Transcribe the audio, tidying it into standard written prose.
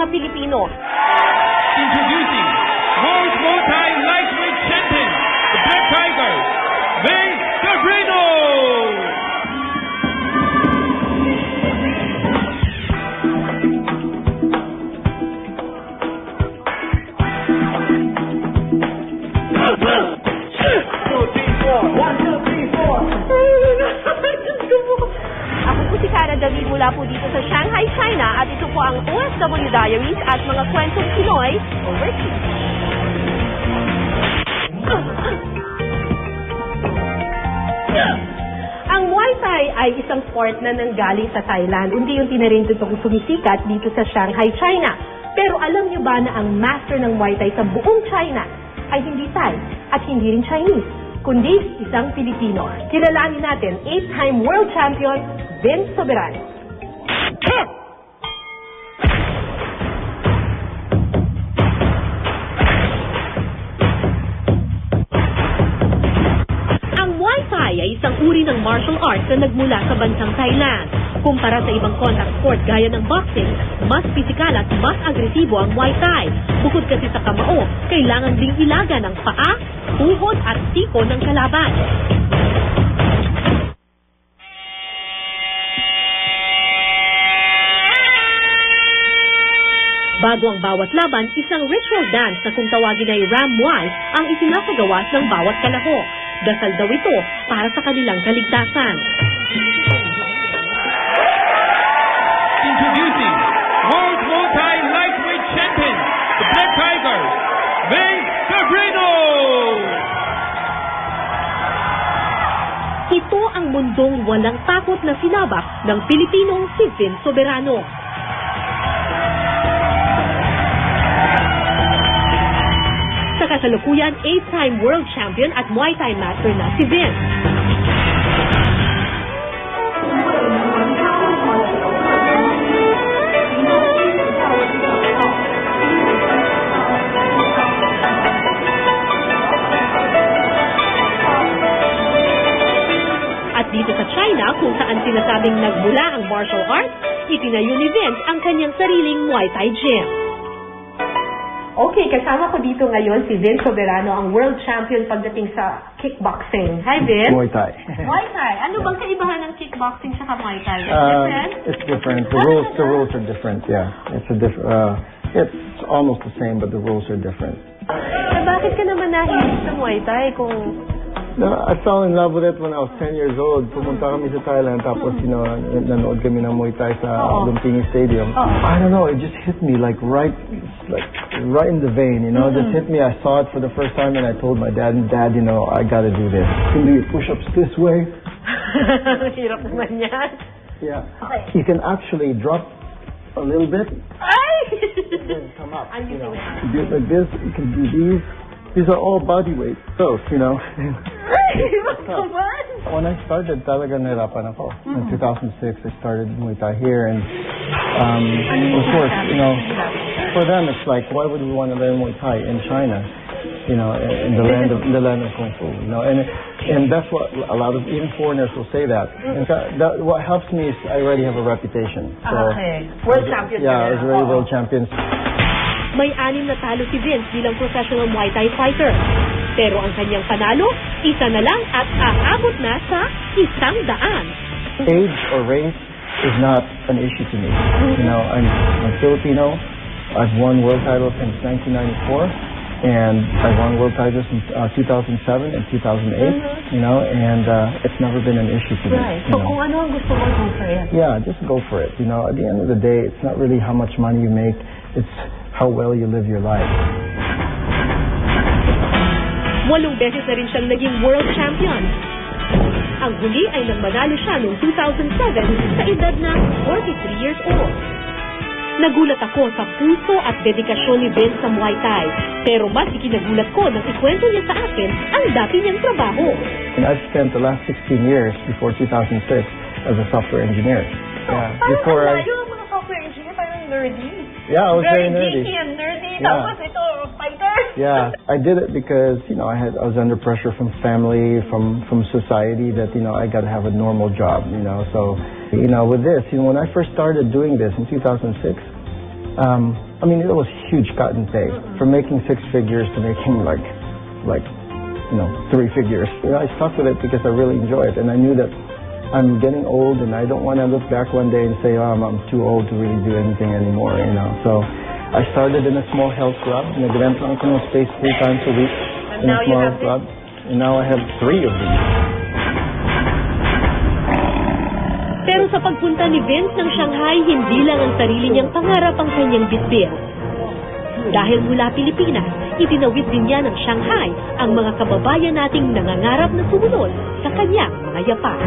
mga Pilipino. Introducing World Muay Thai Lightweight Champion, the Black Tiger, Vince Sobrino! Ako po si Cara David mula po dito sa Shanghai, China at ito po ang OFW Diaries at mga kwentong Pinoy overseas. Ang Muay Thai ay isang sport na nanggaling sa Thailand. Unti-unti na rin itong sumisikat dito sa Shanghai, China. Pero alam niyo ba na ang master ng Muay Thai sa buong China ay hindi Thai at hindi rin Chinese, kundi isang Pilipino. Kilalanin natin 8-time world champion Vince Soberano. Ang Muay Thai ay isang uri ng martial arts na nagmula sa bansang Thailand. Kumpara sa ibang contact sport gaya ng boxing, mas pisikal at mas agresibo ang Muay Thai. Bukod kasi sa kamao, kailangan ding ilaga ng paa, tuhod at siko ng kalaban. Bago ang bawat laban, isang ritual dance na kung tawagin ay Ram Muay ang isinasagawa ng bawat kalahok. Dasal daw ito para sa kanilang kaligtasan. Introducing World Muay Thai Lightweight Champion, the Black Tiger, Vince Sobrino! Ito ang mundong walang takot na sinabak ng Pilipinong si Vince Soberano. Sa kasalukuyan, 8-time world champion at Muay Thai master na si Vince. At dito sa China, kung saan sinasabing nagmula ang martial arts, itinayo ni Vince ang kanyang sariling Muay Thai gym. Okay, kasama ko dito ngayon si Vince Soberano, ang world champion pagdating sa kickboxing. Hi, Vince. Muay Thai. Muay Thai. Ano bang kaibahan ng kickboxing sa Muay Thai? Different? It's different. The rules are different. Yeah, it's almost the same, but the rules are different. Bakit ka naman nahilig sa Muay Thai kung... No, I fell in love with it when I was 10 years old. Pumunta kami sa Thailand, tapos, nanood kami ng Muay Thai sa Lumpini Stadium. I don't know, it just hit me right in the vein, just hit me. I saw it for the first time and I told my dad, Dad, I gotta do this. You can do your push-ups this way. Hirap naman yan. Yeah. Okay. You can actually drop a little bit. Ay! And then come up, You do it like this, you can do these. These are all body weight. So, Ay, when I started, talaga nahirapan ako. In 2006, I started Muay Thai here, and of course, for them it's like, why would we want to learn Muay Thai in China? In the land of Kung Fu. And that's what a lot of even foreigners will say that. And what helps me is I already have a reputation. So, okay. World champion. Yeah, I was already world champion. May 6 na talo si Vince bilang professional Muay Thai fighter. Pero ang kanyang panalo, isa na lang at aabot na sa 100. Age or race is not an issue to me. I'm Filipino. I've won world titles since 1994. And I won world titles in 2007 and 2008, and it's never been an issue to me. Right. So kung ano ang gusto mo, go for it. Yeah, just go for it. At the end of the day, it's not really how much money you make, it's how well you live your life. 8 beses na rin siyang naging world champion. Ang huli ay nang manalo siya noong 2007 sa edad na 43 years old. Nagulat ako sa puso at dedikasyon ni Vince sa Muay Thai. Pero mas ikinagulat ko nang ikwento niya sa akin ang dati niyang trabaho. And I've spent the last 16 years before 2006 as a software engineer. Yeah, before I... Yung mga software engineer, parang nerdy. Yeah, I was very nerdy. Very geeky and nerdy. Tapos ito, fighter. Yeah, I did it because, I was under pressure from family, from society that, I got to have a normal job, So, with this, when I first started doing this in 2006, I mean, it was huge cut and pay from making 6 figures to making like 3 figures. I stuck with it because I really enjoy it, and I knew that I'm getting old, and I don't want to look back one day and say, oh, I'm too old to really do anything anymore, So I started in a small health club, nag-rent lang ako ng space 3 times a week in a small club, and now I have 3 of these. Pero sa pagpunta ni Vince ng Shanghai, hindi lang ang sarili niyang pangarap ang kanyang bitbit. Dahil mula Pilipinas, itinawid din niya ng Shanghai ang mga kababayan nating nangangarap na sumunod sa kanyang mga yapak.